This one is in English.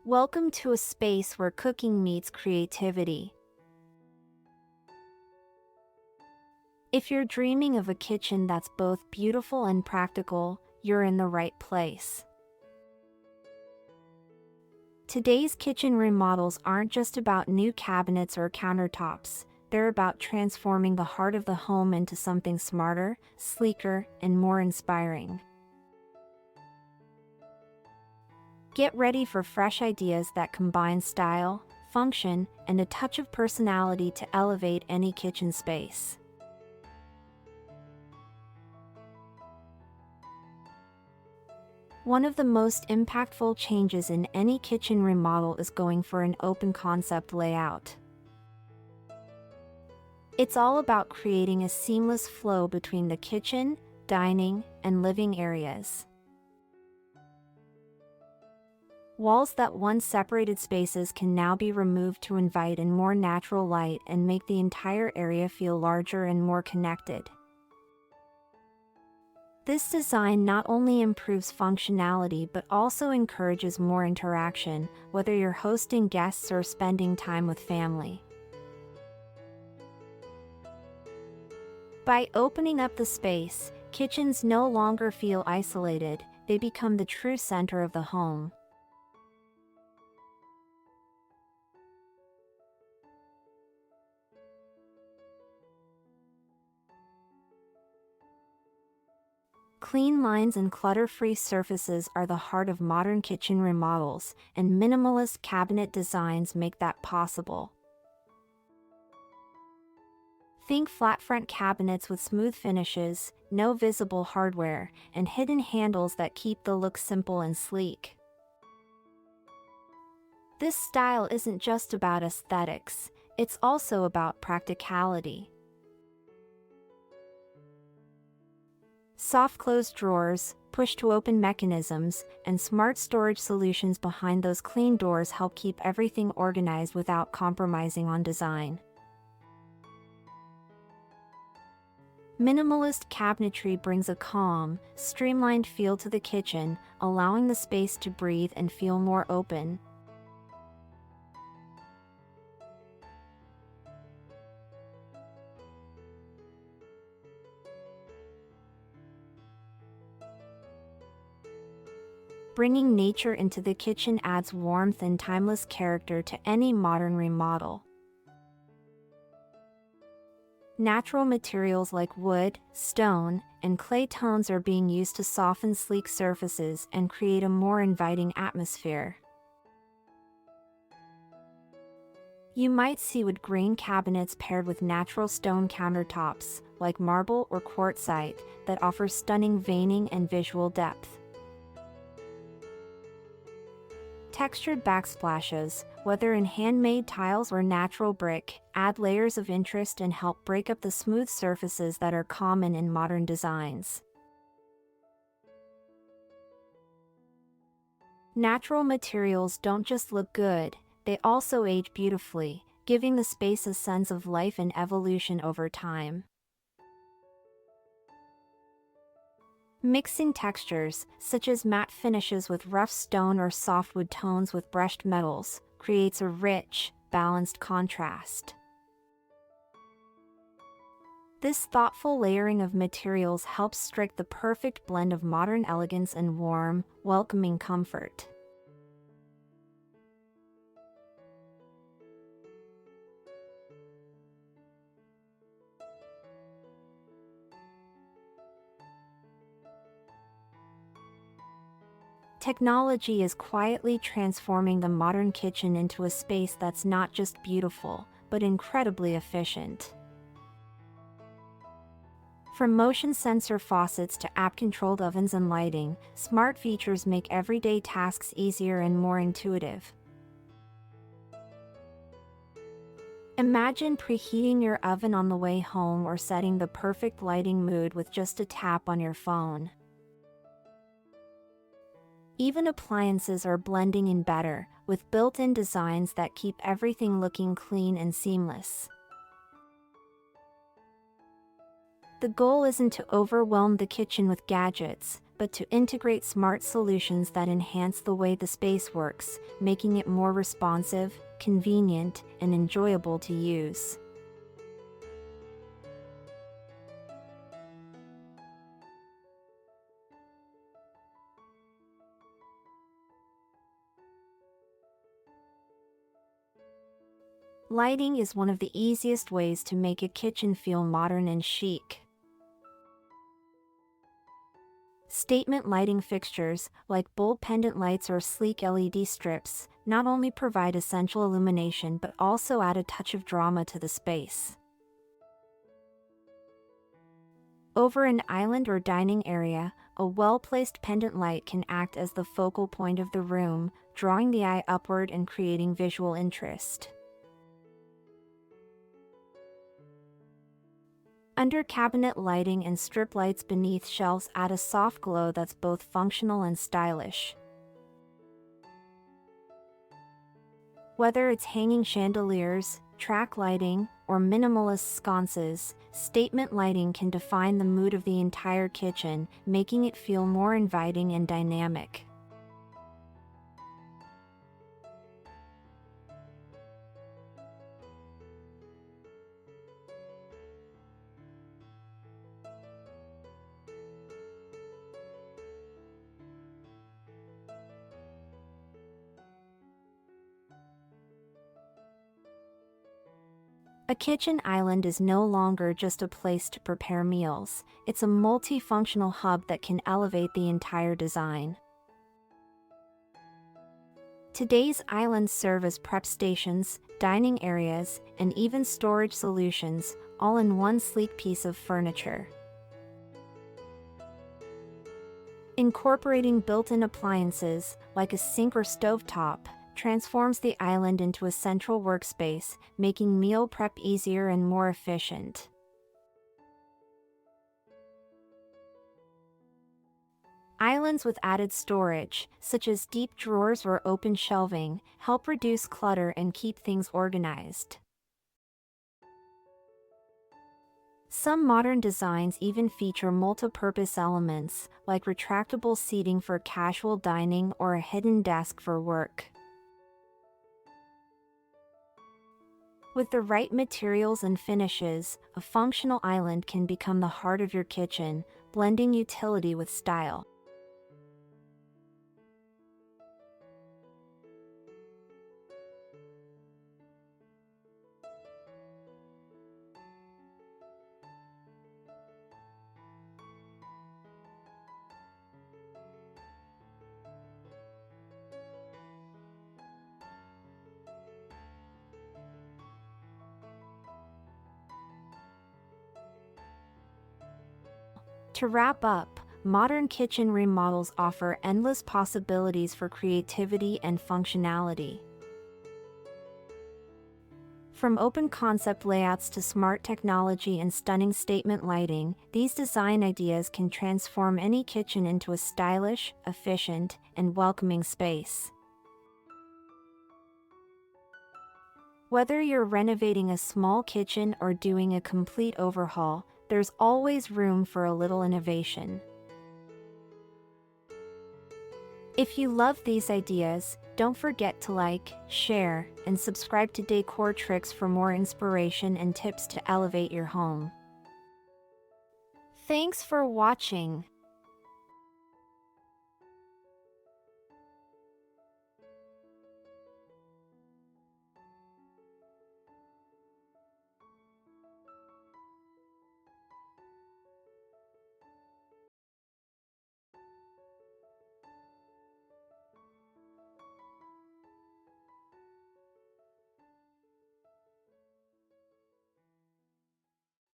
Welcome to a space where cooking meets creativity. If you're dreaming of a kitchen that's both beautiful and practical, you're in the right place. Today's kitchen remodels aren't just about new cabinets or countertops, they're about transforming the heart of the home into something smarter, sleeker, and more inspiring. Get ready for fresh ideas that combine style, function, and a touch of personality to elevate any kitchen space. One of the most impactful changes in any kitchen remodel is going for an open concept layout. It's all about creating a seamless flow between the kitchen, dining, and living areas. Walls that once separated spaces can now be removed to invite in more natural light and make the entire area feel larger and more connected. This design not only improves functionality but also encourages more interaction, whether you're hosting guests or spending time with family. By opening up the space, kitchens no longer feel isolated, they become the true center of the home. Clean lines and clutter-free surfaces are the heart of modern kitchen remodels, and minimalist cabinet designs make that possible. Think flat-front cabinets with smooth finishes, no visible hardware, and hidden handles that keep the look simple and sleek. This style isn't just about aesthetics, it's also about practicality. Soft closed drawers, push-to-open mechanisms, and smart storage solutions behind those clean doors help keep everything organized without compromising on design. Minimalist cabinetry brings a calm, streamlined feel to the kitchen, allowing the space to breathe and feel more open. Bringing nature into the kitchen adds warmth and timeless character to any modern remodel. Natural materials like wood, stone, and clay tones are being used to soften sleek surfaces and create a more inviting atmosphere. You might see wood grain cabinets paired with natural stone countertops, like marble or quartzite, that offer stunning veining and visual depth. Textured backsplashes, whether in handmade tiles or natural brick, add layers of interest and help break up the smooth surfaces that are common in modern designs. Natural materials don't just look good, they also age beautifully, giving the space a sense of life and evolution over time. Mixing textures, such as matte finishes with rough stone or softwood tones with brushed metals, creates a rich, balanced contrast. This thoughtful layering of materials helps strike the perfect blend of modern elegance and warm, welcoming comfort. Technology is quietly transforming the modern kitchen into a space that's not just beautiful, but incredibly efficient. From motion sensor faucets to app-controlled ovens and lighting, smart features make everyday tasks easier and more intuitive. Imagine preheating your oven on the way home or setting the perfect lighting mood with just a tap on your phone. Even appliances are blending in better, with built-in designs that keep everything looking clean and seamless. The goal isn't to overwhelm the kitchen with gadgets, but to integrate smart solutions that enhance the way the space works, making it more responsive, convenient, and enjoyable to use. Lighting is one of the easiest ways to make a kitchen feel modern and chic. Statement lighting fixtures, like bulb pendant lights or sleek LED strips, not only provide essential illumination but also add a touch of drama to the space. Over an island or dining area, a well-placed pendant light can act as the focal point of the room, drawing the eye upward and creating visual interest. Under cabinet lighting and strip lights beneath shelves add a soft glow that's both functional and stylish. Whether it's hanging chandeliers, track lighting, or minimalist sconces, statement lighting can define the mood of the entire kitchen, making it feel more inviting and dynamic. A kitchen island is no longer just a place to prepare meals, it's a multifunctional hub that can elevate the entire design. Today's islands serve as prep stations, dining areas, and even storage solutions, all in one sleek piece of furniture. Incorporating built-in appliances, like a sink or stovetop, transforms the island into a central workspace, making meal prep easier and more efficient. Islands with added storage, such as deep drawers or open shelving, help reduce clutter and keep things organized. Some modern designs even feature multi-purpose elements, like retractable seating for casual dining or a hidden desk for work. With the right materials and finishes, a functional island can become the heart of your kitchen, blending utility with style. To wrap up, modern kitchen remodels offer endless possibilities for creativity and functionality. From open concept layouts to smart technology and stunning statement lighting, these design ideas can transform any kitchen into a stylish, efficient, and welcoming space. Whether you're renovating a small kitchen or doing a complete overhaul, there's always room for a little innovation. If you love these ideas, don't forget to like, share, and subscribe to Decor Tricks for more inspiration and tips to elevate your home. Thanks for watching.